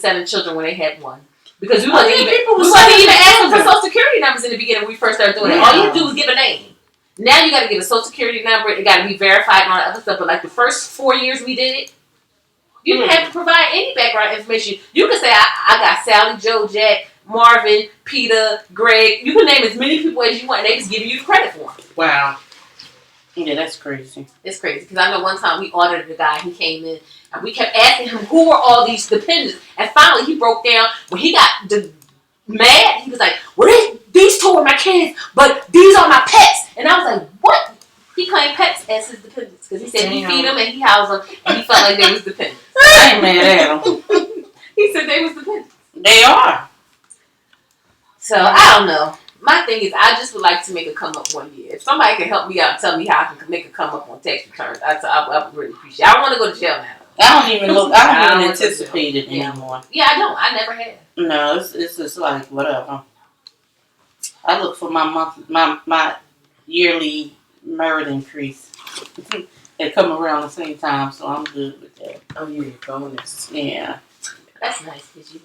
7 children when they had one. Because we wasn't even asking for social security numbers in the beginning when we first started doing it. All you had to do was give a name. Now you got to give a social security number. It got to be verified and all that other stuff. But like the first 4 years we did it, you didn't have to provide any background information. You could say, I got Sally, Joe, Jack, Marvin, Peter, Greg. You can name as many people as you want, and they just give you the credit for them. Wow. Yeah, that's crazy. It's crazy. Because I know one time we audited a guy. He came in, and we kept asking him, who were all these dependents? And finally, he broke down. When he got mad, he was like, well, these 2 are my kids, but these are my pets. And I was like, what? He claimed pets as his dependents. Because he said he feed them and he housed them, and he felt like they was dependents. I ain't mad at them. He said they was dependents. They are. So, I don't know. My thing is, I just would like to make a come up one year. If somebody can help me out and tell me how I can make a come up on tax returns, I would really appreciate it. I don't want to go to jail now. I don't even anticipate it anymore. Yeah, I don't. I never have. No, it's just like, whatever. I look for my yearly merit increase. They come around the same time, so I'm good with that. Oh, yeah, bonus. Yeah. That's nice, because,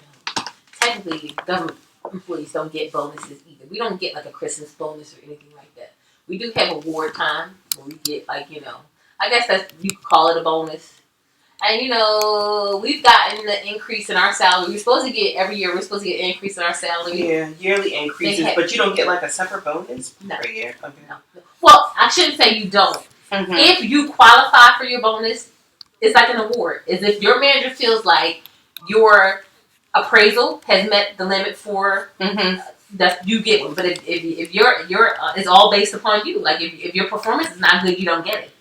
technically, government employees don't get bonuses either. We don't get, like, a Christmas bonus or anything like that. We do have award time where we get, like, I guess you could call it a bonus. And, we've gotten the increase in our salary. We're supposed to get, every year, we're supposed to get an increase in our salary. Yeah, yearly increases, but you don't get, like, a separate bonus per year? Okay. No. Well, I shouldn't say you don't. Mm-hmm. If you qualify for your bonus, it's like an award. Is if your manager feels like your appraisal has met the limit for that, you get one. But if your it's all based upon you. Like if your performance is not good, you don't get it.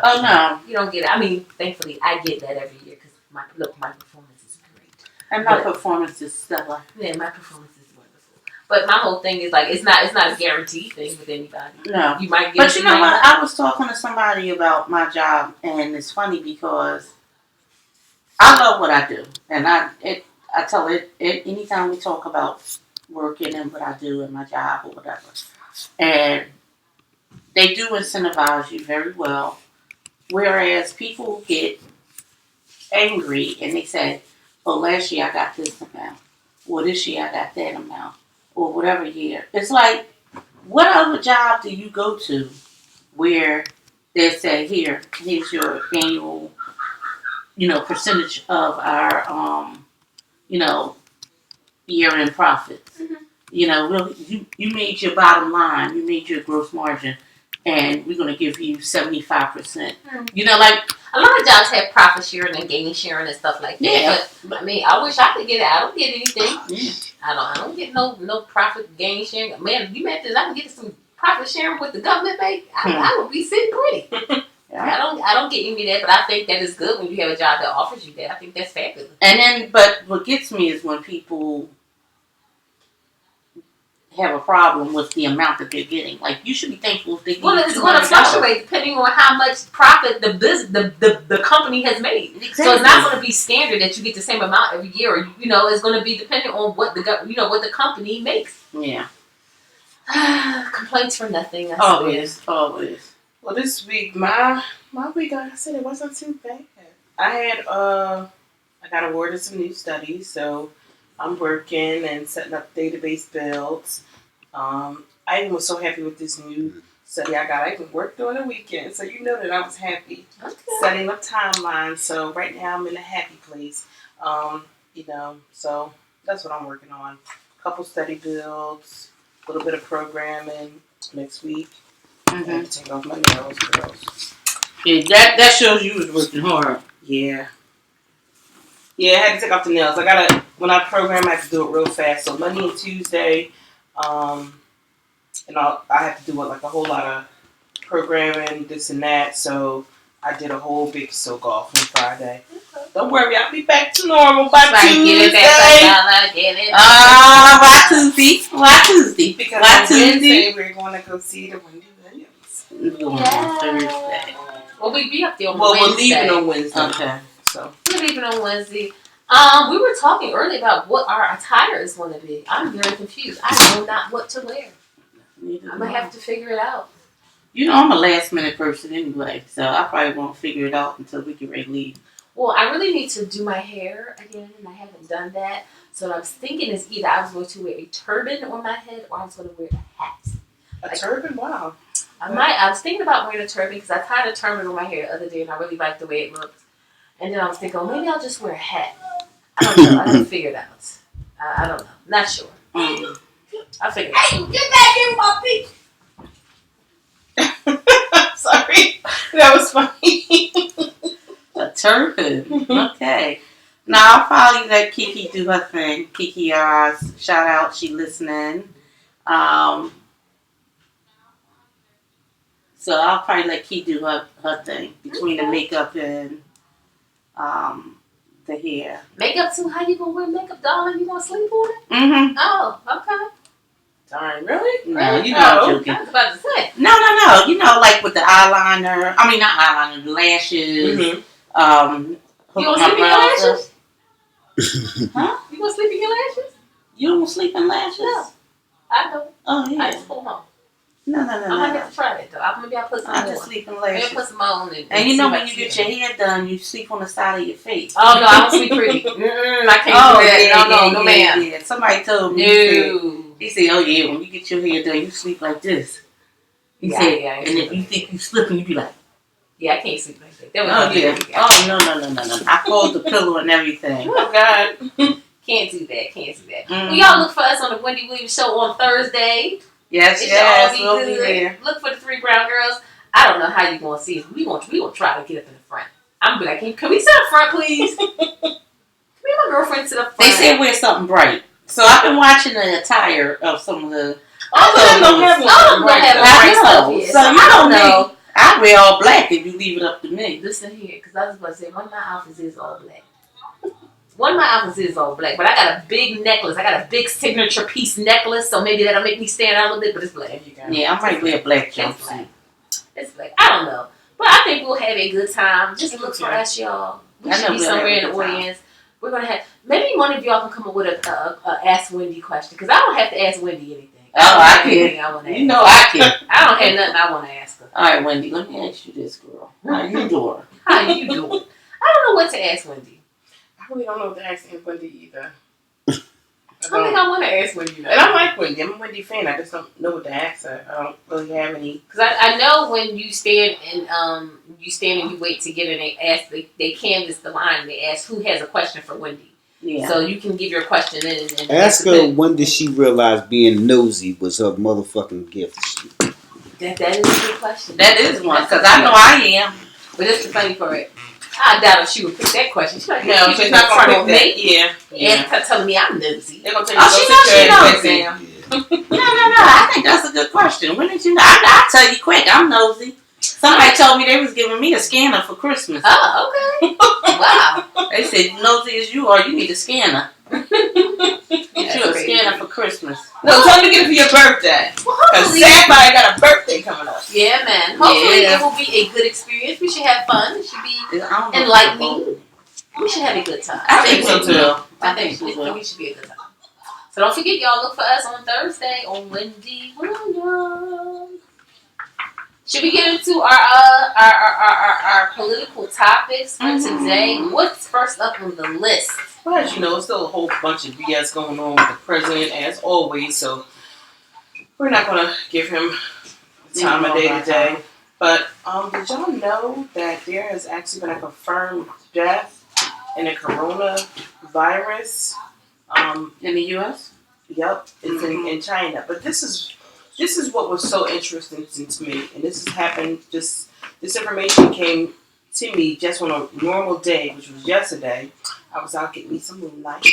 Oh no, you don't get it. I mean, thankfully, I get that every year because my performance is great. And my performance is stellar. Yeah, my performance is wonderful. But my whole thing is like it's not a guaranteed thing with anybody. No, you might get. But you know what? I was talking to somebody about my job, and it's funny because I love what I do, and I tell it anytime we talk about working and what I do in my job or whatever, and they do incentivize you very well. Whereas people get angry and they say, "Oh, last year I got this amount, or this year I got that amount, or whatever year." It's like, what other job do you go to where they say, here's your annual, percentage of our, year-end profits. Mm-hmm. You made your bottom line, you made your gross margin, and we're going to give you 75%. Mm-hmm. Like a lot of jobs have profit sharing and gain sharing and stuff like that. Yeah. But I mean, I wish I could get it. I don't get anything. Yeah. I don't get no profit gain sharing. Man, you meant this. I can get some profit sharing with the government, babe. I would be sitting pretty. Yeah. I don't get any of that, but I think that is good when you have a job that offers you that. I think that's fabulous. And then, but what gets me is when people have a problem with the amount that they're getting. Like, you should be thankful if they get it's going to fluctuate depending on how much profit the company has made. Exactly. So it's not going to be standard that you get the same amount every year. Or, it's going to be dependent on what the company makes. Yeah. Complaints for nothing. Always. Well, this week, my week, like I said, it wasn't too bad. I got awarded some new studies, so I'm working and setting up database builds. I even was so happy with this new study I got. I even worked during the weekend, so that I was happy. Okay. Setting up timelines. So right now I'm in a happy place. So that's what I'm working on. A couple study builds, a little bit of programming next week. Mm-hmm. I have to take off my nails, girls. Yeah, that shows you was working hard. Yeah. Yeah, I had to take off the nails. When I program, I have to do it real fast. So Monday and Tuesday, and I have to do like a whole lot of programming, this and that. So I did a whole big soak off on Friday. Okay. Don't worry, I'll be back to normal by Tuesday. Why Tuesday? Why Tuesday? Because on Wednesday we're going to go see the Wendy Williams. On Thursday. Well, we'll be up there on Wednesday. We're leaving on Wednesday. Okay. So we're leaving on Wednesday. We were talking earlier about what our attire is going to be. I'm very confused. I know not what to wear. I'm going to have to figure it out. I'm a last minute person anyway, so I probably won't figure it out until we get ready to leave. Well, I really need to do my hair again, and I haven't done that. So what I was thinking is either I was going to wear a turban on my head or I was going to wear a hat. A turban? Wow. I was thinking about wearing a turban because I tied a turban on my hair the other day and I really liked the way it looked. And then I was thinking, oh, maybe I'll just wear a hat. I don't know. I haven't figured it out. I don't know. Not sure. I'll figure it out. Hey, get back in my feet. Sorry. That was funny. A turban. Okay. Now I'll follow you. Let Kiki do her thing. Kiki, shout out. She listening. So I'll probably let Kiki do her thing between the makeup and the hair. Makeup too? How you gonna wear makeup, darling? You gonna sleep on it? Mm-hmm. Oh, okay. Darn, really? No, you know I'm joking. I was about to say. No. You know, like with the eyeliner. I mean, not eyeliner. The lashes. Mm-hmm. You gonna sleep in your lashes? Huh? You gonna sleep in your lashes? You don't sleep in lashes? No. I don't. Oh, yeah. I just pull them on. No. I'm gonna have to try it though. Maybe I'll put some I more. just sleep in Maybe lashes. I'll put some on And you know when you get your hair done, you sleep on the side of your face. Oh no, I don't sleep pretty. I can't do that. No, ma'am. Yeah. Somebody told me. No. He said, oh yeah, when you get your hair done, you sleep like this. He said, and if you think you slipping, you be like, yeah, I can't sleep like that. oh yeah. Oh no. I fold the pillow and everything. Oh, God. Can't do that. Mm-hmm. Well, y'all look for us on the Wendy Williams Show on Thursday. Yes, It should all be good. Look for the 3 brown girls. I don't know how you gonna see us. We gonna try to get up in the front. I'm be like, can we sit up front, please? Can me and my girlfriend sit up front? They said wear something bright. So I've been watching the attire of some of the. All of them don't have bright stuff yet. So you don't know. I wear all black if you leave it up to me. Listen here, because I was about to say one of my outfits is all black. One of my outfits is all black, but I got a big necklace. I got a big signature piece necklace, so maybe that'll make me stand out a little bit, but it's black. Yeah, I might wear a black jumpsuit. It's black. I don't know. But I think we'll have a good time. Just look for us, y'all. We should be somewhere in the audience. We're going to have, maybe one of y'all can come up with a Ask Wendy question, because I don't have to ask Wendy anything. I can. You know I can. I don't have nothing I want to ask her. All right, Wendy, let me ask you this, girl. How you doing? How you doing? I don't know what to ask Wendy. I really don't know what to ask Wendy either. I don't think I want to ask Wendy. And I like Wendy. I'm a Wendy fan. I just don't know what to ask her. I don't really have any. Because I know when you stand and you wait to get in, they canvass the line and they ask who has a question for Wendy. Yeah. So you can give your question and ask her when did she realize being nosy was her motherfucking gift. That is a good question. That is one, because I know I am. But it's the funny part. I doubt if she would pick that question. She's like, no, she's not going to pick that. Yeah. And telling me I'm nosy. They're going to she knows she nosy. No. I think that's a good question. When did you know? I'll tell you quick. I'm nosy. Somebody told me they was giving me a scanner for Christmas. Oh, okay. Wow. They said, nosy as you are, you need a scanner. Get you a scanner for Christmas. No, tell me to get it for your birthday. Because Sapphire got a birthday coming up. Yeah, man. Hopefully it will be a good experience. We should have fun. It should be enlightening. We should have a good time. I think so too. I think we should be a good time. So don't forget, y'all, look for us on Thursday on Wendy Williams. Should we get into our political topics for today? What's first up on the list? Well, as you know, there's still a whole bunch of BS going on with the president, as always, so we're not going to give him the time of day today. But did y'all know that there has actually been a confirmed death in a coronavirus? In the U.S.? Yep, it's in China. But this is what was so interesting to me, and this has happened. This information came to me just on a normal day, which was yesterday. I was out getting me some moonlight,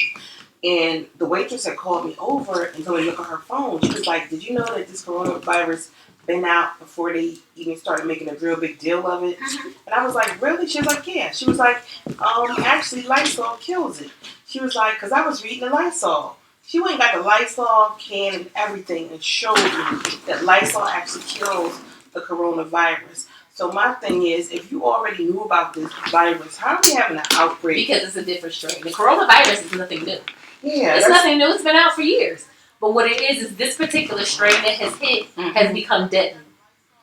and the waitress had called me over and told me to look at her phone. She was like, "Did you know that this coronavirus been out before they even started making a real big deal of it?" And I was like, "Really?" She was like, "Yeah." She was like, "Actually, Lysol kills it." She was like, "Cause I was reading the Lysol." She went and got the Lysol can and everything and showed me that Lysol actually kills the coronavirus. So my thing is, if you already knew about this virus, how are we having an outbreak? Because it's a different strain. The coronavirus is nothing new. Yeah, it's nothing new. It's been out for years. But what it is this particular strain that has hit has become deadly.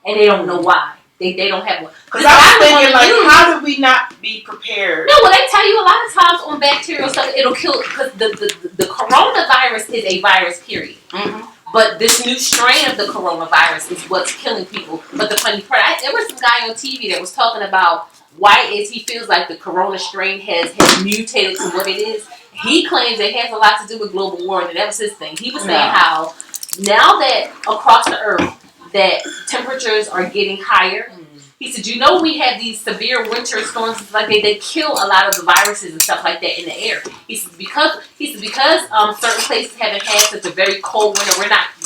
And they don't know why. They don't have one. Because I was thinking, like, how do we not be prepared? No, well, they tell you a lot of times on bacterial stuff, it'll kill, because the coronavirus is a virus, period. Mm-hmm. But this new strain of the coronavirus is what's killing people. But the funny part, there was some guy on TV that was talking about why is he feels like the corona strain has mutated to what it is. He claims it has a lot to do with global warming. That was his thing. He was saying how now that across the earth that temperatures are getting higher, he said, you know, we have these severe winter storms, like they kill a lot of the viruses and stuff like that in the air. He said because certain places haven't had such a very cold winter,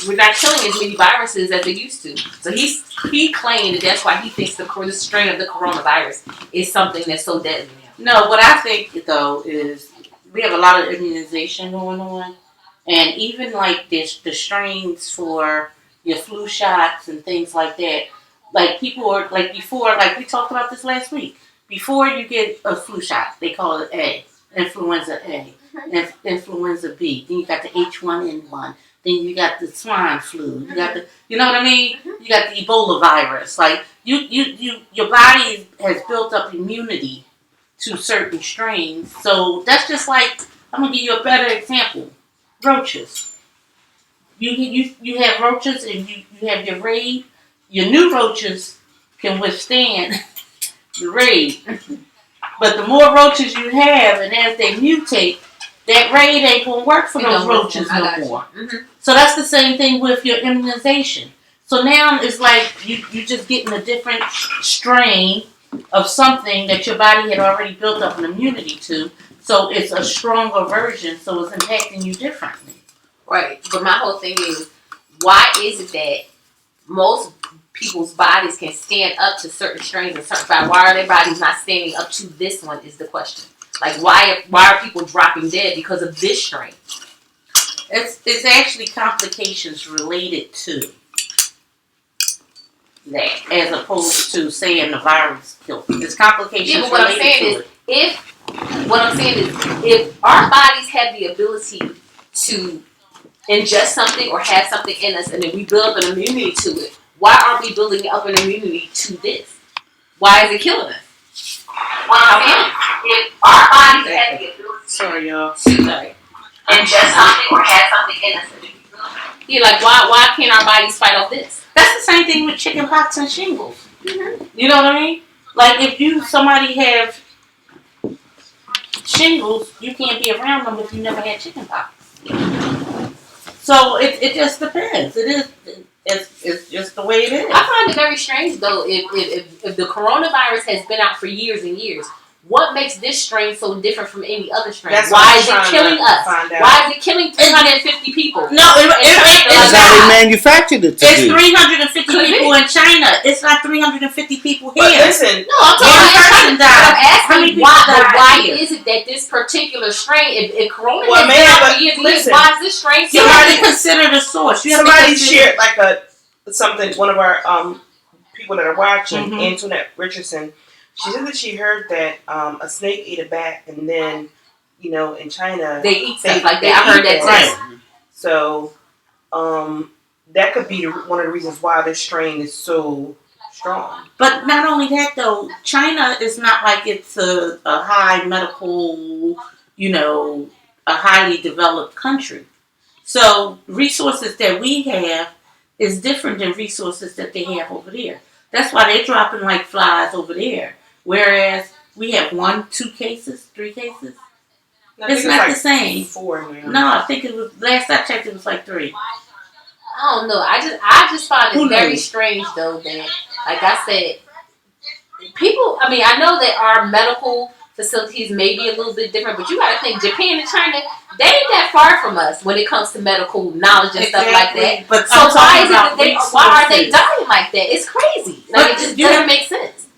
we're not killing as many viruses as they used to. So he claimed that that's why he thinks the strain of the coronavirus is something that's so deadly. No, what I think though is we have a lot of immunization going on, and even like the strains for your flu shots and things like that. Like people are like before, like we talked about this last week. Before you get a flu shot, they call it A, influenza A, influenza B. Then you got the H1N1. Then you got the swine flu. You got you know what I mean? You got the Ebola virus. Like your body has built up immunity to certain strains. So that's just like, I'm gonna give you a better example. Roaches. You have roaches and you have your raid. Your new roaches can withstand the raid. But the more roaches you have, and as they mutate, that raid ain't going to work for those roaches no more. Mm-hmm. So that's the same thing with your immunization. So now it's like you're just getting a different strain of something that your body had already built up an immunity to. So it's a stronger version, so it's impacting you differently. Right. But my whole thing is, why is it that most people's bodies can stand up to certain strains and certain viruses? Why are their bodies not standing up to this one is the question. Like, why are people dropping dead because of this strain? It's actually complications related to that, as opposed to saying the virus killed. It's complications related to it. If our bodies have the ability to ingest something or have something in us and then we build up an immunity to it, why aren't we building up an immunity to this? Why is it killing us? If our bodies have the ability Sorry, y'all. to ingest something or have something in us, yeah, like why can't our bodies fight off this? That's the same thing with chicken pox and shingles. Mm-hmm. You know what I mean? Like if somebody have shingles, you can't be around them if you never had chicken pox. So it just depends. It's just the way it is. I find it very strange though. If the coronavirus has been out for years and years, what makes this strain so different from any other strain? Why is it killing us? Why is it killing 350 people? No, it's how they manufactured it to It's be. 350 people in China. It's not 350 people here. But listen, No, I'm talking about I'm asking why here? is it that this particular strain, if corona Well, has been out for years and years, listen, why is this strain You have to consider the source. somebody shared like something. One of our people that are watching, Antoinette Richardson. She said that she heard that a snake ate a bat, and then, in China they eat stuff like that. I heard that too. Right. So, that could be one of the reasons why this strain is so strong. But not only that, though, China is not like it's a high medical, a highly developed country. So resources that we have is different than resources that they have over there. That's why they're dropping like flies over there. Whereas we have 1, 2 cases, 3 cases. It's not the same. 4 now. No, I think it was, last I checked, it was like 3. I don't know. I just find it very strange though that, like I said, people. I mean, I know that our medical facilities may be a little bit different, but you got to think Japan and China, they ain't that far from us when it comes to medical knowledge and stuff like that. But so why are they dying like that? It's crazy. Like, it just doesn't make sense.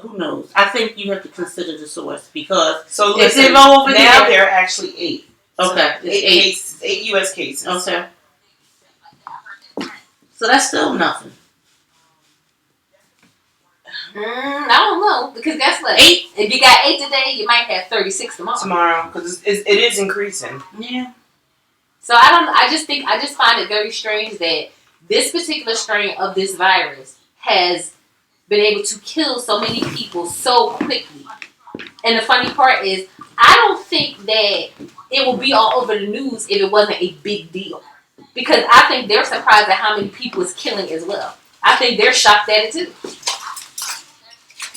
Who knows? I think you have to consider the source because so if listen, now there are actually 8. Okay, so 8 cases, 8 U.S. cases. Okay, so that's still nothing. I don't know, because guess what? 8. If you got 8 today, you might have 36 tomorrow. Because it is increasing. Yeah. So I just find it very strange that this particular strain of this virus has been able to kill so many people so quickly. And the funny part is, I don't think that it will be all over the news if it wasn't a big deal. Because I think they're surprised at how many people it's killing as well. I think they're shocked at it too.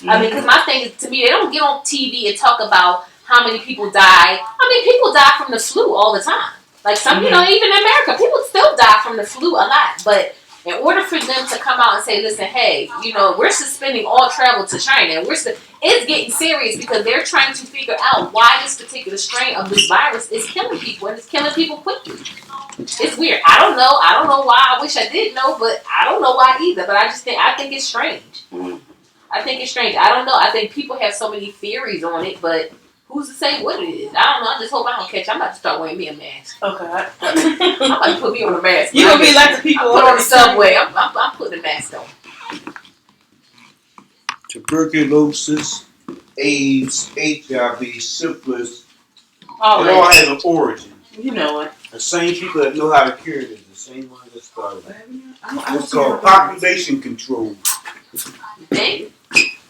I mean, because my thing is, to me, they don't get on TV and talk about how many people die. I mean, people die from the flu all the time. Like some, you know, even in America, people still die from the flu a lot. But in order for them to come out and say, listen, hey, you know, we're suspending all travel to China. And it's getting serious because they're trying to figure out why this particular strain of this virus is killing people. And it's killing people quickly. It's weird. I don't know. I don't know why. I wish I did know, but I don't know why either. But I think it's strange. I think it's strange. I don't know. I think people have so many theories on it, but who's to say what it is? I don't know. I just hope I don't catch. I'm about to start wearing me a mask. Okay. I'm about to put me on a mask. You gonna be like the people on the subway. I'm putting a mask on. Tuberculosis, AIDS, HIV, syphilis. Oh, it all has an origin. You know it. The same people that know how to cure it is the same ones that started it. It's called population control. Hey.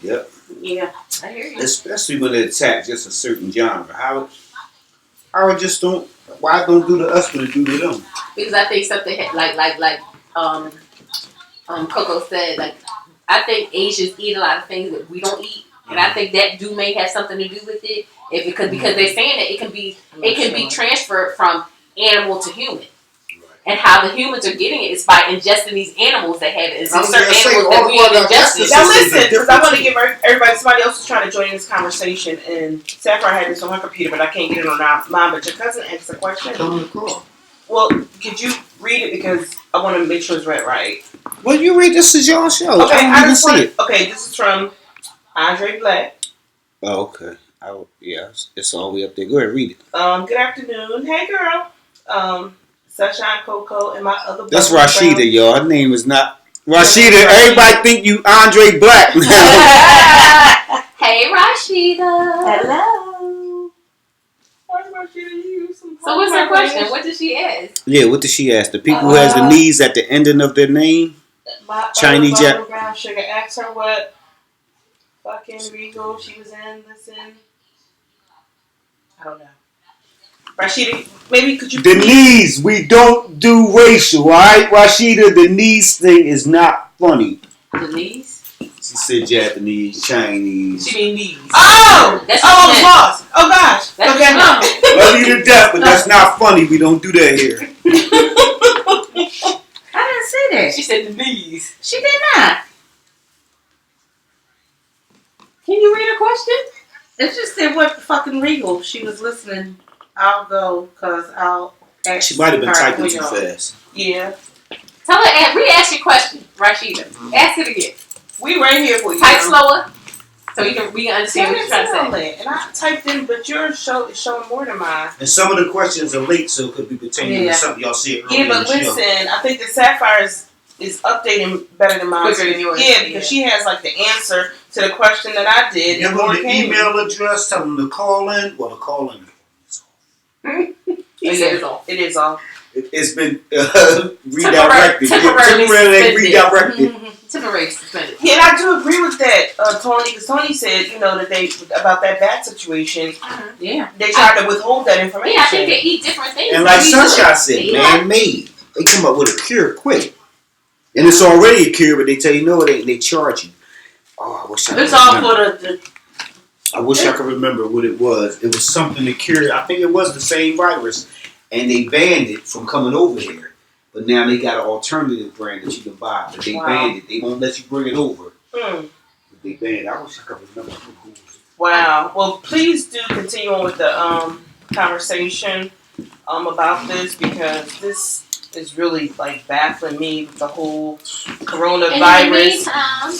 Yep. Yeah. I hear you. Especially when they attack just a certain genre. How it just don't. Why don't do to us when it do to them? Because I think something like Coco said, like I think Asians eat a lot of things that we don't eat, and I think that may have something to do with it. Because they're saying that it can be transferred from animal to human. And how the humans are getting it is by ingesting these animals that have it. It's certain animals that we have ingested. Now listen, because I want to give everybody, somebody else is trying to join this conversation, and Sapphire had this on her computer, but I can't get it on mine. But your cousin asked a question. Well, could you read it, because I want to make sure it's read right. Well, you read, this is your show. Okay, I just see it. Okay, this is from Andre Black. Oh, okay. Yeah, it's all the way up there. Go ahead, read it. Good afternoon. Hey, girl. Sunshine, Coco, and my other. That's Rashida, y'all. Her name is not Rashida. Everybody think you Andre Black. Hey, Rashida. Hello. So what's her question? What did she ask? Yeah, what did she ask? The people who has the knees at the ending of their name? Chinese Jack. Brown Sugar asked her what fucking Regal she was in. Listen. I don't know. Rashida, maybe could you... The knees, we don't do racial, alright? Rashida, the knees thing is not funny. The knees? She said Japanese, Chinese. She mean knees. Oh! I was lost. Oh, gosh. That's okay, no. Love you to death, but that's not funny. We don't do that here. I didn't say that. She said the knees. She did not. Can you read her question? It just said what fucking Regal. She was listening. I'll go, because I'll ask. She might have been typing too fast. Yeah. Tell her, re-ask your question, Rashida. Ask it again. We right here for you. Type slower, so we can understand what you're trying to say. And I typed in, but yours is showing more than mine. And some of the questions are late, so it could be pertaining to something y'all see earlier. Yeah, but listen, I think the Sapphire is updating better than mine. Quicker than yours. Yeah, because she has like the answer to the question that I did. Give them the email address, tell them to call in. Well, to call in. It is off. It's been redirected. Temporarily redirected. Temporarily suspended. Yeah, and I do agree with that, Tony, because Tony said, that they, about that bat situation, yeah, they tried to withhold that information. Yeah, I think they eat different things. And like Sunshine said, man-made. They come up with a cure quick. And it's already a cure, but they tell you, no, it ain't. They charge you. Oh, I wish I could remember. I wish I could remember what it was. It was something to cure. I think it was the same virus. And they banned it from coming over here. But now they got an alternative brand that you can buy. But they banned it. They won't let you bring it over. But they banned it. I wish I could remember. Wow. Well, please do continue on with the conversation about this, because this is really like baffling me with the whole coronavirus. And in the meantime,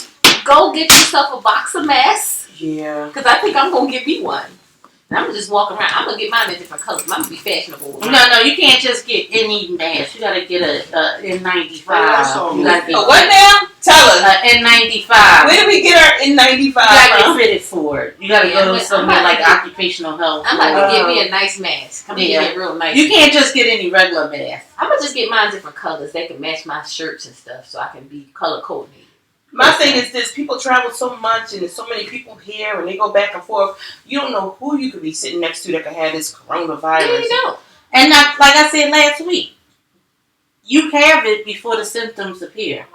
go get yourself a box of masks. Yeah. Because I think I'm going to get me one. And I'm going to just walk around. I'm going to get mine in different colors. Mine will be fashionable. No, you can't just get any mask. You got to get a N95. What now? Tell us. N95. Where do we get our N95 You got to get fitted for it. You got to go to somewhere like occupational health. I'm about to get me a nice mask. I'm going to get real nice. You can't just get any regular mask. I'm going to just get mine different colors. They can match my shirts and stuff so I can be color coordinated. My thing is this: people travel so much, and there's so many people here, and they go back and forth. You don't know who you could be sitting next to that could have this coronavirus. Yeah, you don't. And like I said last week, you have it before the symptoms appear.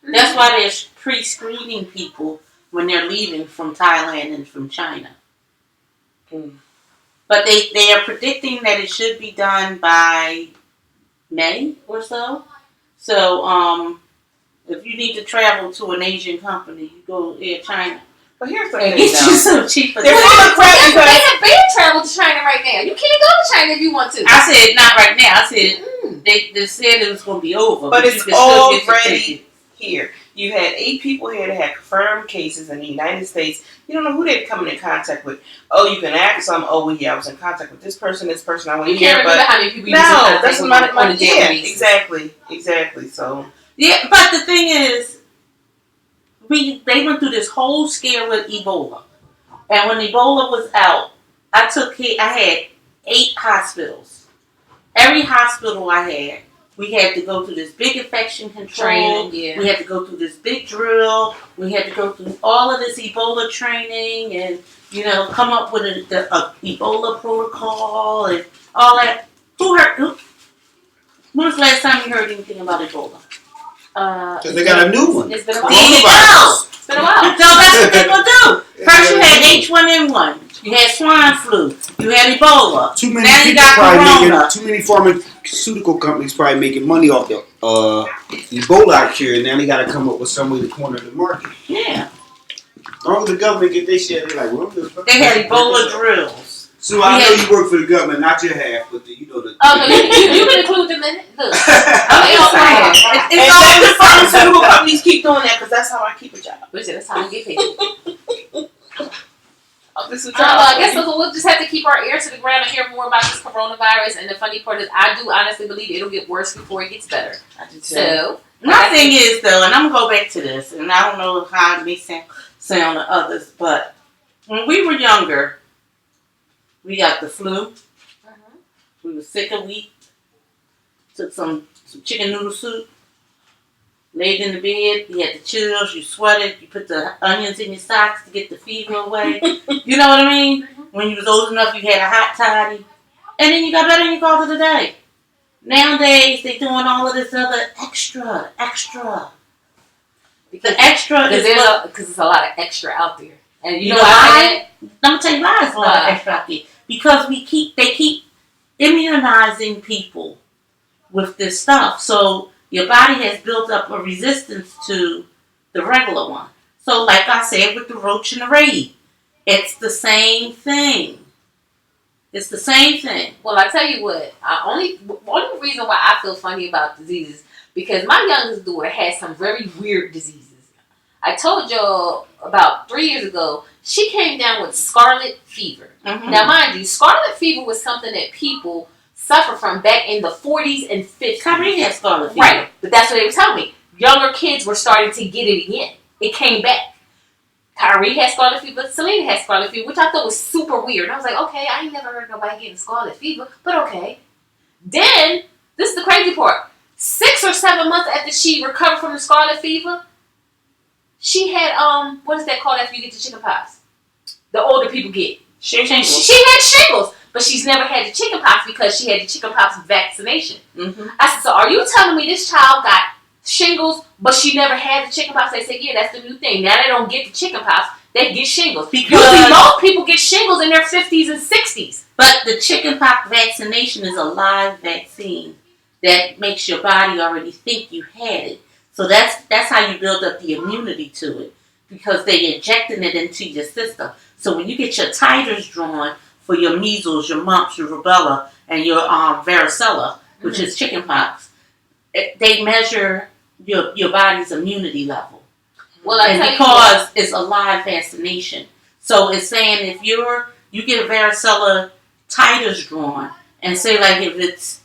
Mm-hmm. That's why they're pre-screening people when they're leaving from Thailand and from China. Mm. But they are predicting that it should be done by May or so. So, if you need to travel to an Asian company, you go Air China. But here's the thing, get you some cheaper. They're full of crap because they have banned travel to China right now. You can't go to China if you want to. I said not right now. I said they said it was going to be over, but it's already here. You had 8 people here that had confirmed cases in the United States. You don't know who they're coming in contact with. Oh, you can ask them. Oh, well, yeah, I was in contact with this person. I went here. You can't remember how many people you that's my exactly. So yeah, but the thing is, they went through this whole scare with Ebola, and when Ebola was out, I had 8 hospitals. Every hospital I had, we had to go through this big infection control training. Yeah. We had to go through this big drill. We had to go through all of this Ebola training, and come up with a Ebola protocol and all that. When was the last time you heard anything about Ebola? Because they got a new one. It's been a while. It's been a while. So that's what they're going to do. First you had H1N1. You had swine flu. You had Ebola. Too many now you got corona. Too many pharmaceutical companies probably making money off the Ebola cure, and now they got to come up with some way to corner the market. Yeah. As long as the government get their shit, they're like, well, they had Ebola drills. So I know you work for the government, not your half, but the. Oh no, you can include them in it. Look, it's all the pharmaceutical companies keep doing that because that's how I keep a job. That's how I get paid. I guess we'll just have to keep our ear to the ground and hear more about this coronavirus. And the funny part is, I do honestly believe it'll get worse before it gets better. I do too. So my thing is though, and I'm gonna go back to this, and I don't know how it may sound to others, but when we were younger. We got the flu. We were sick a week. Took some chicken noodle soup. Laid in the bed. You had the chills. You sweated. You put the onions in your socks to get the fever away. You know what I mean? When you was old enough, you had a hot toddy. And then you got better and you called it a day. Nowadays, they doing all of this other extra. Because it's a lot of extra out there. And you know why? I'm gonna tell you why it's a lot of extra out there. Because they keep immunizing people with this stuff. So your body has built up a resistance to the regular one. So like I said with the roach and the raid, it's the same thing. It's the same thing. Well, I tell you what, only reason why I feel funny about diseases because my youngest daughter has some very weird diseases. I told y'all about 3 years ago, she came down with scarlet fever. Mm-hmm. Now, mind you, scarlet fever was something that people suffer from back in the 40s and 50s. Kyrie had scarlet fever. Right, but that's what they were telling me. Younger kids were starting to get it again. It came back. Kyrie had scarlet fever, Selena had scarlet fever, which I thought was super weird. And I was like, okay, I ain't never heard nobody getting scarlet fever, but okay. Then, this is the crazy part. 6 or 7 months after she recovered from the scarlet fever, she had, what is that called after you get the chickenpox? The older people get. Shingles. She had shingles, but she's never had the chickenpox because she had the chickenpox vaccination. Mm-hmm. I said, so are you telling me this child got shingles, but she never had the chickenpox? They said, yeah, that's the new thing. Now they don't get the chickenpox, they get shingles. Because most people get shingles in their 50s and 60s. But the chickenpox vaccination is a live vaccine that makes your body already think you had it. So that's how you build up the immunity to it, because they're injecting it into your system. So when you get your titers drawn for your measles, your mumps, your rubella, and your varicella, which is chickenpox, they measure your body's immunity level. Well, because it's a live vaccination. So it's saying if you get a varicella titers drawn, and say like if it's,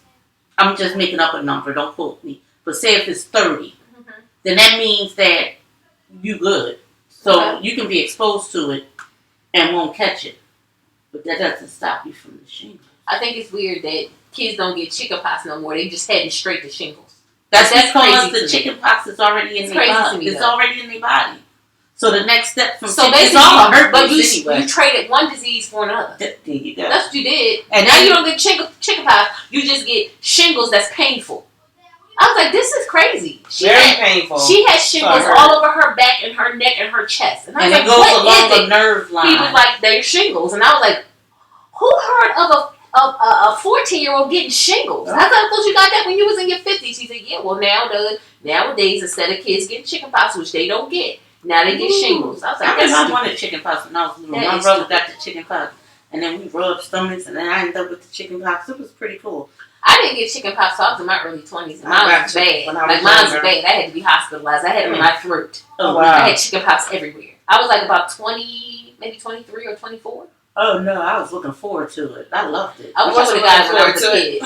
I'm just making up a number, don't quote me, but say if it's 30, then that means that you good. So you can be exposed to it and won't catch it. But that doesn't stop you from the shingles. I think it's weird that kids don't get chickenpox no more. They just heading straight to shingles. That's because the chicken pox is already in their body. It's already in their body. So the next step from so basically, all herpes but you traded one disease for another. There you go. That's what you did. And now you don't get chicken pox. You just get shingles. That's painful. I was like, this is crazy. Very painful. She had shingles all over her back and her neck and her chest. And I was like, it goes along the nerve line. He was like, they're shingles. And I was like, who heard of a 14-year-old getting shingles? I thought you got that when you was in your 50s. He said, yeah, well, nowadays, instead of kids getting chicken pox, which they don't get, now they get shingles. I was like, I wanted chicken pox when I was little. My brother got the chicken pox. And then we rubbed stomachs, and then I ended up with the chicken pox. It was pretty cool. I didn't get chicken pox until I was in my early 20s. And mine was bad. Mine was bad. I had to be hospitalized. I had it in my throat. Oh, wow. I had chicken pox everywhere. I was like about 20, maybe 23 or 24. Oh, no. I was looking forward to it. I loved it. I wish I would have got it when I was a kid.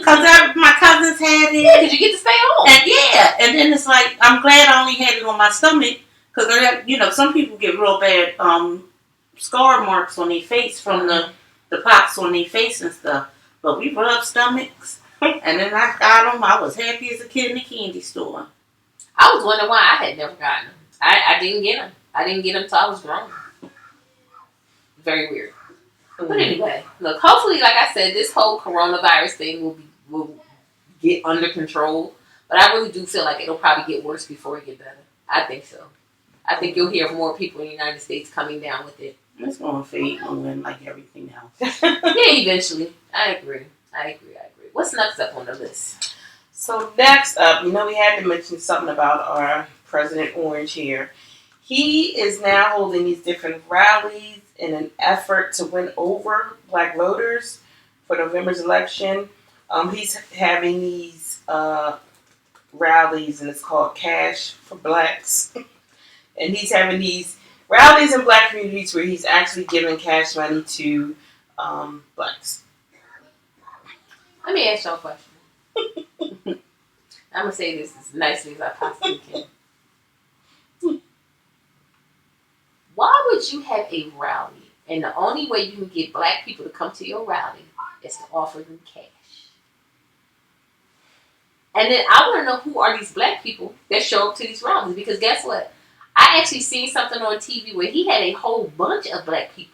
Because my cousins had it. Yeah, because you get to stay home. And then it's like, I'm glad I only had it on my stomach. Because, some people get real bad scar marks on their face from the pox on their face and stuff. But we rubbed stomachs, and then I got them. I was happy as a kid in the candy store. I was wondering why I had never gotten them. I didn't get them. I didn't get them until I was grown. Very weird. Mm-hmm. But anyway, look, hopefully, like I said, this whole coronavirus thing will get under control. But I really do feel like it'll probably get worse before it get better. I think so. I think you'll hear of more people in the United States coming down with it. It's going to fade and win like everything else. Yeah, eventually. I agree. What's next up on the list? So next up, we had to mention something about our President Orange here. He is now holding these different rallies in an effort to win over black voters for November's election. He's having these rallies, and it's called Cash for Blacks. And he's having these rallies in black communities where he's actually giving cash money to blacks. Let me ask y'all a question. I'm going to say this as nicely as I possibly can. Why would you have a rally and the only way you can get black people to come to your rally is to offer them cash? And then I want to know who are these black people that show up to these rallies, because guess what? I actually seen something on TV where he had a whole bunch of black people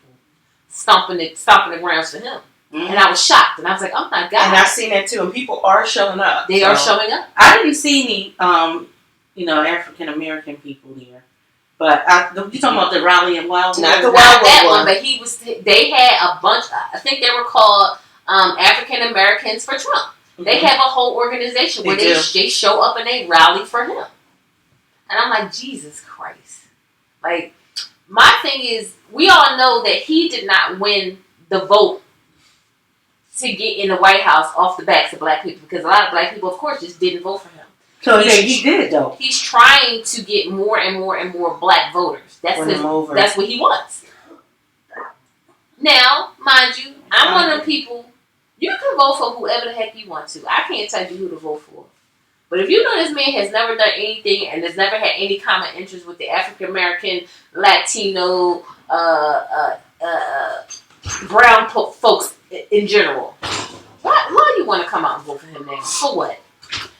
stomping the grounds for him. Mm-hmm. And I was shocked. And I was like, oh my God. And I've seen that too. And people are showing up. They are showing up. I didn't see any, African American people there. But you talking about the rally in Wildwood? Not the Wildwood one, but they had a bunch, I think they were called African Americans for Trump. Mm-hmm. They have a whole organization where they show up and they rally for him. And I'm like, Jesus Christ. Like, my thing is, we all know that he did not win the vote to get in the White House off the backs of black people, because a lot of black people, of course, just didn't vote for him. So he did it, though. He's trying to get more and more and more black voters. That's what he wants. Now, mind you, I'm one of them people, you can vote for whoever the heck you want to. I can't tell you who to vote for. But if you know this man has never done anything and has never had any common interest with the African American, Latino, brown folks in general, why do you want to come out and vote for him now? For what?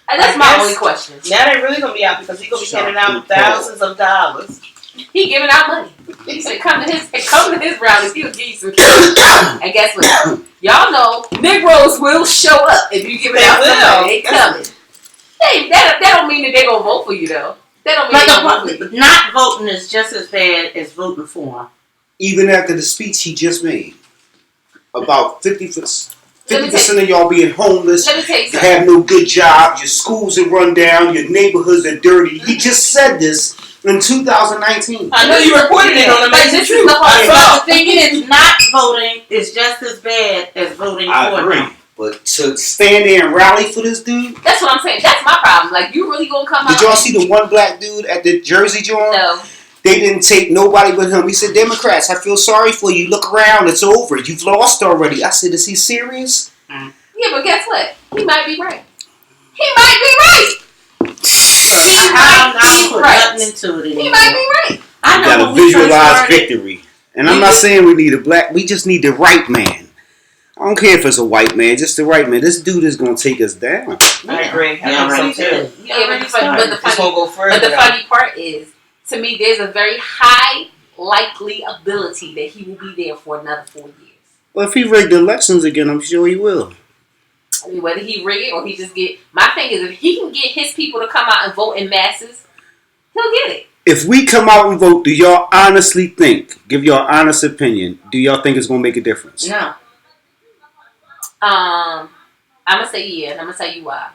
And that's my only question. Now they're really going to be out because he's going to be handing out thousands of dollars. He giving out money. He said, come to his rallies. He'll give you some cash. And guess what? Y'all know Negroes will show up if you give it out some money. They coming. That don't mean that they're going to vote for you, though. That don't mean they're going to vote for you. Not voting is just as bad as voting for him. Even after the speech he just made, about 50% of y'all being homeless, have no good jobs, your schools are run down, your neighborhoods are dirty. He just said this in 2019. I know you reported it on the Amazing Truth. The thing is, not voting is just as bad as voting for him. I agree. But to stand there and rally for this dude? That's what I'm saying. That's my problem. Like, you really gonna come out? Did y'all see the one black dude at the Jersey joint? No. They didn't take nobody but him. He said, Democrats, I feel sorry for you. Look around. It's over. You've lost already. I said, is he serious? Yeah, but guess what? He might be right. He might be right. He might be right. I got to visualize victory. And I'm not saying we need a black. We just need the right man. I don't care if it's a white man, just the right man. This dude is gonna take us down. I agree. Yeah, I think so too. But the funny part is, to me, there's a very high likely ability that he will be there for another 4 years. Well, if he rigged the elections again, I'm sure he will. I mean, whether he rig it or he just get... My thing is, if he can get his people to come out and vote in masses, he'll get it. If we come out and vote, do y'all honestly think, give y'all honest opinion, do y'all think it's going to make a difference? No. I'm going to say yeah, and I'm going to tell you why.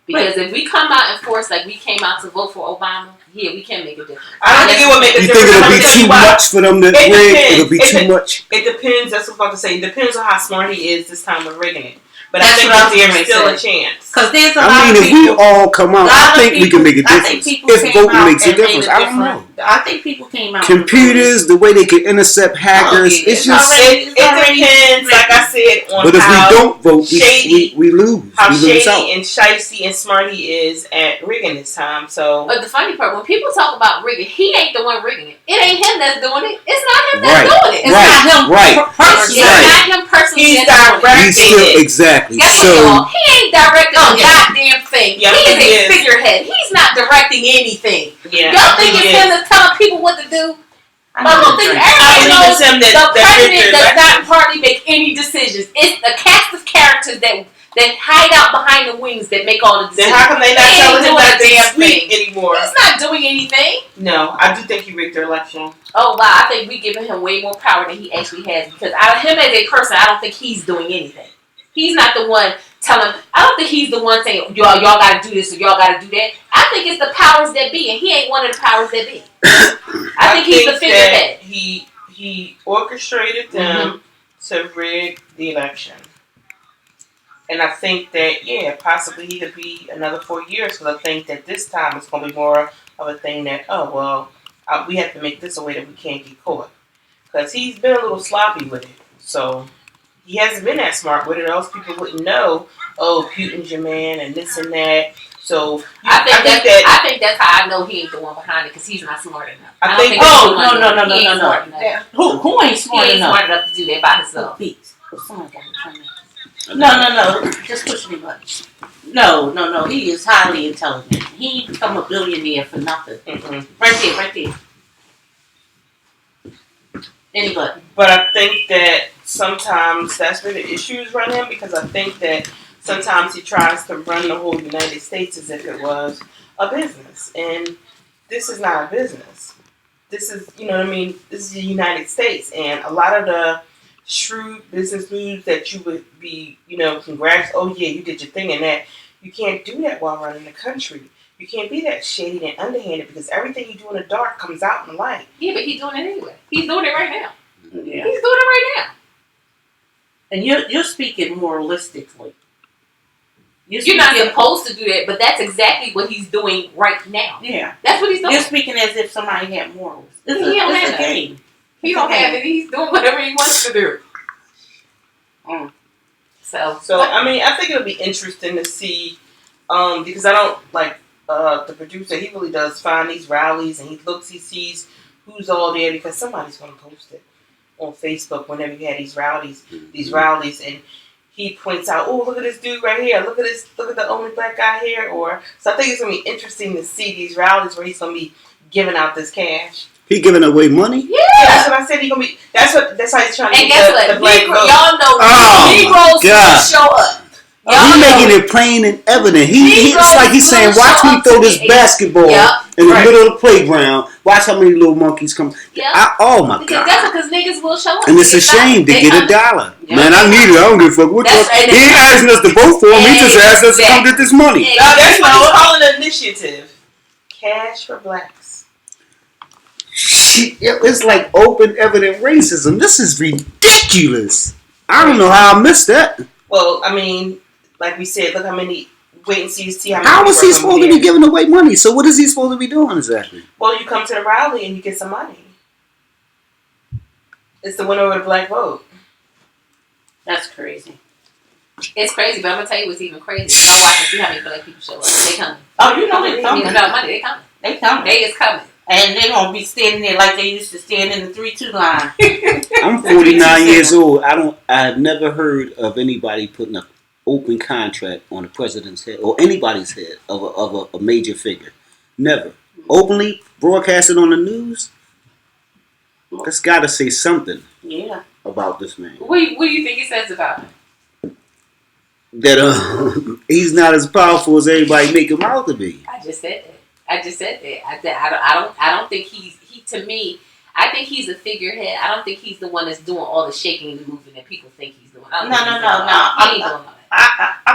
Because if we come out and force, like we came out to vote for Obama, yeah, we can make a difference. I don't think it would make a difference. You think it'll be too much for them to rig? It'll be too much? It depends. That's what I was about to say. It depends on how smart he is this time with rigging it. But That's I think there's still a chance. Because there's a lot of if people, we all come out, I think we can make a difference. If voting makes a difference, I don't know. I think people came out. Computers, the way they can intercept hackers, it's just... It depends, like I said, on but if we don't vote, shady, we lose. How we lose shady out. and shicey and smart he is at rigging this time. So, but the funny part, when people talk about rigging, he ain't the one rigging it. It ain't him that's doing it. It's not him that's doing it. It's not him personally. It's not him personally. He's directing it. Exactly. Guess what, y'all? He ain't directing a goddamn thing. Yeah, he is a figurehead. He's not directing anything. Yeah, y'all think it's him that's telling people what to do? I don't think everybody knows the president does not hardly make any decisions. It's the cast of characters that hide out behind the wings that make all the decisions. Then how come they not telling him that they speak anymore? He's not doing anything. No, I do think he rigged their election. Oh wow, I think we giving him way more power than he actually has, because him as a person, I don't think he's doing anything. He's not the one telling. I don't think he's the one saying y'all got to do this or y'all got to do that. I think it's the powers that be, and he ain't one of the powers that be. I think he's the figurehead. He orchestrated them to rig the election, and I think that possibly he could be another 4 years. Because I think that this time it's going to be more of a thing that we have to make this a way that we can't get caught. Because he's been a little sloppy with it, so. He hasn't been that smart with it, or else people wouldn't know. Oh, Putin's your man, and this and that. So I think that's how I know he ain't the one behind it, because he's not smart enough. No. Who ain't smart enough? He ain't smart enough to do that by himself. No. Just push me button. No. He is highly intelligent. He become a billionaire for nothing. Mm-hmm. Right there. Anybody. But I think that sometimes that's where the issues run in, because I think that sometimes he tries to run the whole United States as if it was a business. And this is not a business. This is, this is the United States. And a lot of the shrewd business moves that you would be, congrats, oh yeah, you did your thing and that. You can't do that while running the country. You can't be that shady and underhanded, because everything you do in the dark comes out in the light. Yeah, but he's doing it anyway. He's doing it right now. Yeah. He's doing it right now. And you're speaking moralistically. You're not supposed to do that, but that's exactly what he's doing right now. Yeah. That's what he's doing. You're speaking as if somebody had morals. He don't have a game. He don't have it. He's doing whatever he wants to do. So I think it'll be interesting to see, because I don't like the producer. He really does find these rallies, and he sees who's all there, because somebody's going to post it on Facebook whenever you had these rallies, and he points out, oh, look at this dude right here, look at the only black guy here, so I think it's going to be interesting to see these rallies where he's going to be giving out this cash. He giving away money? Yeah, that's what I said. He gonna be. That's how he's trying to get the black vote. Y'all know Negroes will show up. He making it plain and evident. It's like he's saying, watch me throw this basketball in the middle of the playground. Watch how many little monkeys come. Oh my God. That's because niggas will show up. And it's a shame to get $1. Man, I need it. I don't give a fuck. He ain't asking us to vote for him. He just asked us to come get this money. That's what he's calling an initiative. Cash for blacks. It's like open, evident racism. This is ridiculous. I don't know how I missed that. Well, I mean, like we said, look how many. Wait and see how many. How is he supposed to be giving away money? So what is he supposed to be doing exactly? Well, you come to the rally and you get some money. It's the winner of the black vote. That's crazy. It's crazy, but I'm gonna tell you what's even crazy. Y'all watch and see how many black people show up. They coming. Oh, you know they coming. No money. They coming. They coming. They is coming. And they're going to be standing there like they used to stand in the 3-2 line. I'm 49 years old. I've never heard of anybody putting an open contract on the president's head or anybody's head of a major figure. Never. Openly broadcasted on the news? That's got to say something about this man. What do you think it says about him? That he's not as powerful as everybody make him out to be. I just said that. I don't think to me, I think he's a figurehead. I don't think he's the one that's doing all the shaking and moving that people think he's doing. No. I'm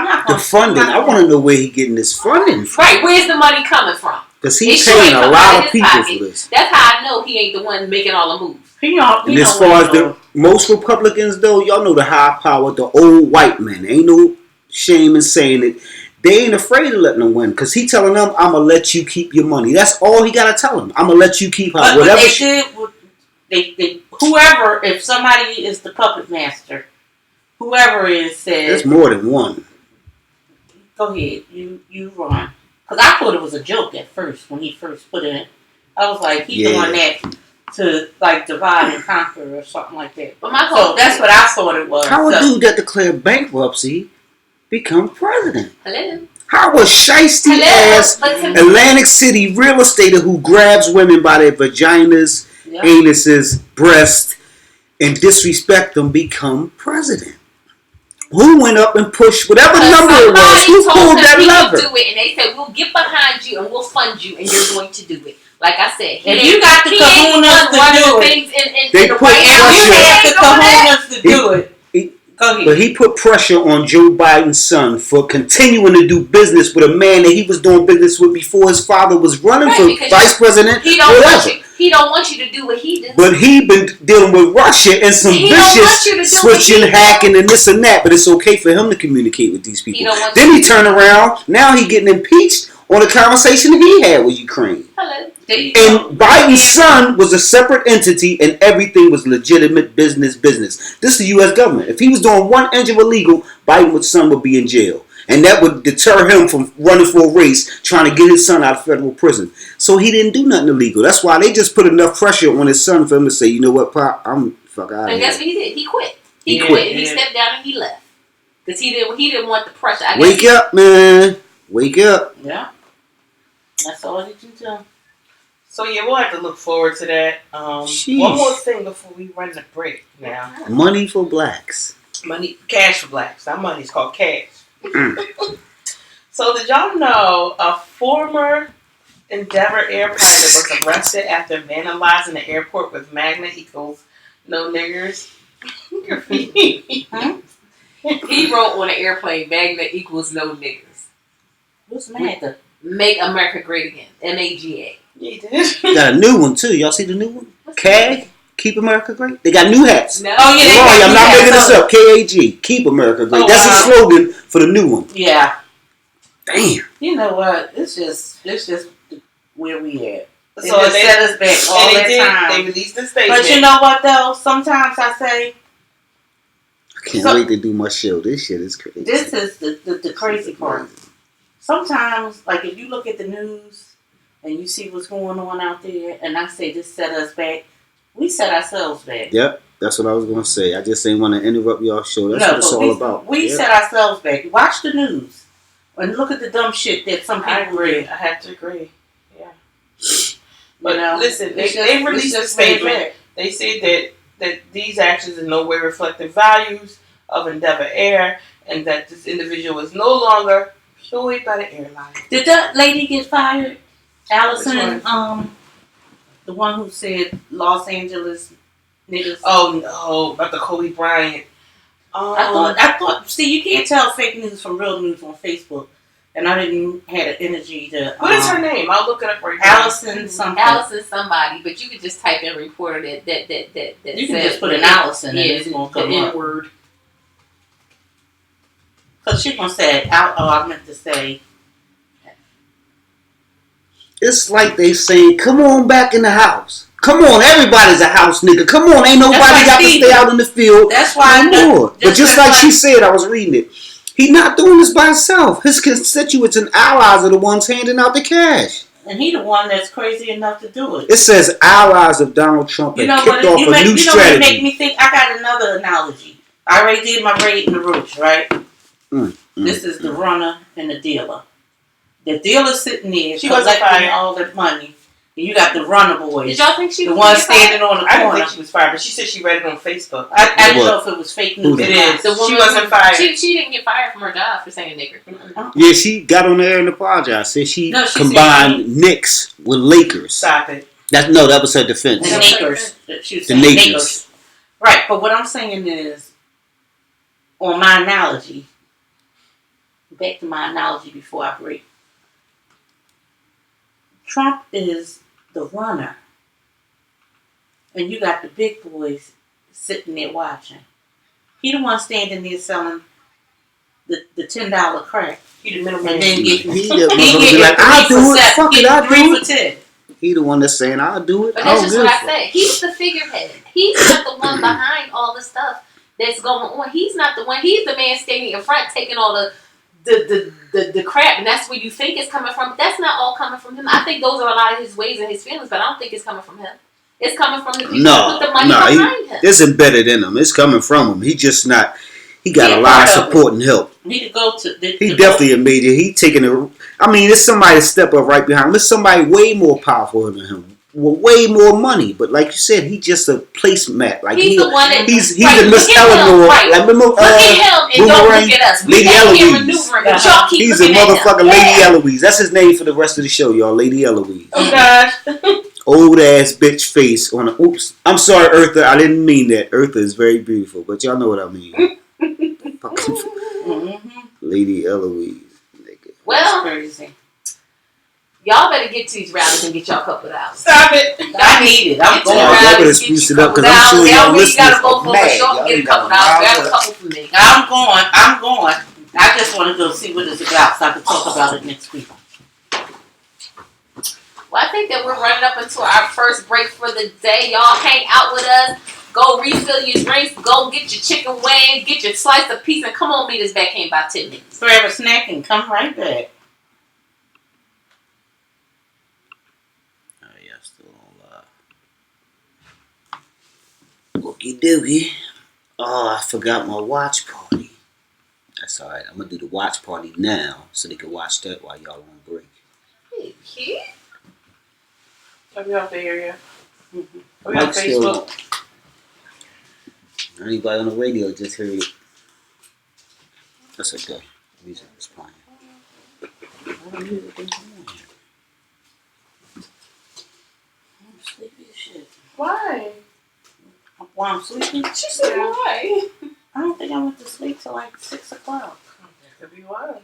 not the funding. I want to know where he's getting this funding from. Right, where's the money coming from? Because he's paying a lot of people for this. That's how I know he ain't the one making all the moves. And as far as most Republicans, though, y'all know the high power, the old white man. Ain't no shame in saying it. They ain't afraid of letting them win because he telling them, I'm going to let you keep your money. That's all he got to tell them. I'm going to let you keep whatever. They whoever, if somebody is the puppet master, whoever is says. There's more than one. Go ahead. You run. Because I thought it was a joke at first when he first put it in. I was like, he's doing that to like divide and conquer or something like that. But so that's what I thought it was. How a dude that declared bankruptcy become president? Hello. How a shiesty ass Atlantic City real estater who grabs women by their vaginas, anuses, breasts, and disrespect them become president? Who went up and pushed whatever number it was? Who pulled that lever? Do it, and they said we'll get behind you and we'll fund you, and you're going to do it. Like I said, if you got the kahunas to do it, they put pressure. You have the kahunas to do it. But he put pressure on Joe Biden's son for continuing to do business with a man that he was doing business with before his father was running for vice president. He don't want you to do what he did. But he been dealing with Russia and some vicious switching, hacking, and this and that. But it's okay for him to communicate with these people. Then he turned around. Now he getting impeached on a conversation he had with Ukraine. Hello. And Biden's son was a separate entity and everything was legitimate business. This is the U.S. government. If he was doing one inch of illegal, Biden's son would be in jail. And that would deter him from running for a race, trying to get his son out of federal prison. So he didn't do nothing illegal. That's why they just put enough pressure on his son for him to say, you know what, Pop, I'm fuck out of here. And guess what he did? He quit. He quit and he stepped down and he left. Because he didn't want the pressure. Wake up, man. Wake up. Yeah. That's all he can do. So we'll have to look forward to that. One more thing before we run the break now. Money for blacks. Cash for blacks. Not money, it's called cash. So did y'all know a former Endeavor Air pilot was arrested after vandalizing the airport with magna equals no niggers? He wrote on an airplane, magna equals no niggers. What's MAGA? Make America Great Again. MAGA. He did. Got a new one too. Y'all see the new one? CAG, Keep America Great. They got new hats. No. Oh yeah, I'm not making this up. KAG, Keep America Great. That's the slogan for the new one. Yeah. Damn. You know what? It's just where we at. They So just they set us back all that time. They released the statement. But you know what though? Sometimes I say I can't wait to do my show. This shit is crazy. this is the crazy part. Sometimes, like if you look at the news and you see what's going on out there, and I say this set us back, we set ourselves back. Yep, that's what I was gonna say. I just ain't want to interrupt y'all show. That's what it's all about. We set ourselves back. Watch the news and look at the dumb shit that some people read. I have to agree. Yeah. But listen, they released a statement. They said that these actions in no way reflect the values of Endeavor Air, and that this individual is no longer employed by the airline. Did that lady get fired? Allison, the one who said Los Angeles niggas. Oh no, about the Kobe Bryant. I thought. See, you can't tell fake news from real news on Facebook, and I didn't have the energy to. What is her name? I'll look it up right now. Allison something. Allison somebody, but you could just type in reporter that. You can just put an Allison and it's gonna come the up. N-word. Cause she's gonna say, I meant to say. It's like they saying, "Come on back in the house. Come on, everybody's a house nigga. Come on, ain't nobody got to stay out in the field That's why no more." But just like she said, I was reading it. He's not doing this by himself. His constituents and allies are the ones handing out the cash. And he the one that's crazy enough to do it. It says allies of Donald Trump have kicked off a new strategy. You make me think. I got another analogy. I already did my Raid and the Roach, right? This is the runner and the dealer. The dealer's sitting there collecting all that money. And you got the runner boys. Did y'all think she was the one standing on the corner? I didn't think she was fired, but she said she read it on Facebook. I didn't know if it was fake news. It is. The woman, she wasn't fired. She didn't get fired from her job for saying nigger. Yeah, she got on there and apologized. Said she combined Knicks with Lakers. Stop it. That was her defense. The Lakers. She was the saying Lakers. Right, but what I'm saying is, on my analogy, back to my analogy before I break. Trump is the runner. And you got the big boys sitting there watching. He the one standing there selling the $10 crack. He the middleman. And then getting like, I'll do it. Fuck it, I'll do it. 10. He the one that's saying, I'll do it. But that's just what I said. He's the figurehead. He's not the one behind all the stuff that's going on. He's not the one. He's the man standing in front taking all the crap, and that's where you think it's coming from. But that's not all coming from him. I think those are a lot of his ways and his feelings, but I don't think it's coming from him. It's coming from the people who put the money behind him. It's embedded in him. It's coming from him. He just not. He got a lot of support and help. He definitely a major. He taking it. I mean, there's somebody to step up right behind him. There's somebody way more powerful than him, with way more money. But like you said, he's just a placemat. Like he's the one that he's the Miss Eleanor. Right. Like, remember, look at him and don't look at us. Lady Eloise. But y'all keep he's a motherfucking Lady Eloise. That's his name for the rest of the show, y'all. Lady Eloise. Oh gosh. Old ass bitch face on a. Oops. I'm sorry, Eartha. I didn't mean that. Eartha is very beautiful, but y'all know what I mean. Lady Eloise. Nigga. Well, crazy. Y'all better get to these rallies and get y'all couple out. Stop it. I need it. I'm going. Y'all better spruce it up because I'm sure y'all listeners are mad. Y'all get a couple out. Grab a couple for me. I'm going. I just want to go see what it's about so I can talk about it next week. Well, I think that we're running up into our first break for the day. Y'all hang out with us. Go refill your drinks. Go get your chicken wings. Get your slice of pizza. And come on, meet us back here in about 10 minutes. Grab a snack and come right back. Oh, yeah, still on live. Okie dokie. Oh, I forgot my watch party. That's alright. I'm going to do the watch party now so they can watch that while y'all on break. Hey, kid. Are we off the area? Mm-hmm. Are we on Facebook? Anybody on the radio just heard it. That's okay. Music is playing. I'm sleepy as shit. Why? While I'm sleeping? She said why? I don't think I went to sleep till like 6 o'clock. That could be why.